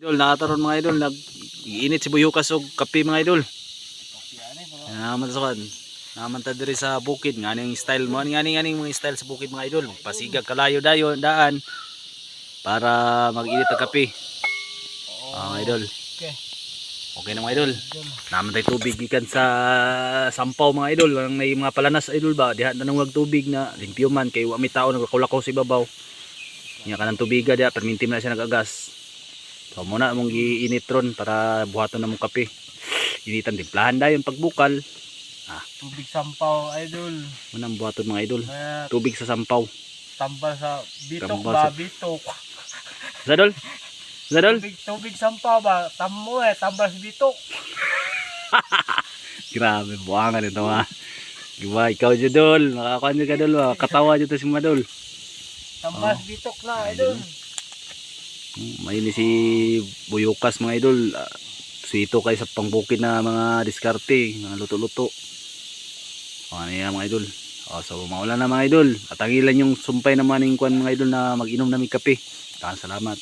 Idol, nakataron mga idol, nag-iinit si Buyukas og kape mga idol. Naman sa kan. Naman ta diri sa bukid nga ning style mo, ngani mga style sa bukid mga idol. Pasigag kalayo dayon daan para mag-init og kape. Mga idol. Okay na mga idol. Naman tay tubig gikan sa sampaw mga idol, ang may mga palanas idol ba, diha na nang wag tubig na limpyo man kay wa may tao nagkulakaw sa ibabaw. Nya kanang tubiga diha perminti man siya nagagas. So muna mong giinit ron para buhaton na mong kape. Initan timplahan dayon pagbukal. Tubig sampaw idol. Muna buhaton mga idol. Tubig sa sampaw. Tambal sa bitok Tambal ba sa- bitok. Zadol. Zadol. Tubig sampaw ba tamo tambal sa bitok. Grabe buangan ito ha. Diba ikaw Jadol, nakakaano ka dol, katawa dito si Madol. Tambal sa bitok na idol. May ni si Buyukas mga idol. Suito kayo sa pangbukid na mga diskarte, mga luto-luto. Ano yan mga idol. So maulan na mga idol. At ang ilan yung sumpay naman ng kuan mga idol na mag-inom na may kape. Salamat.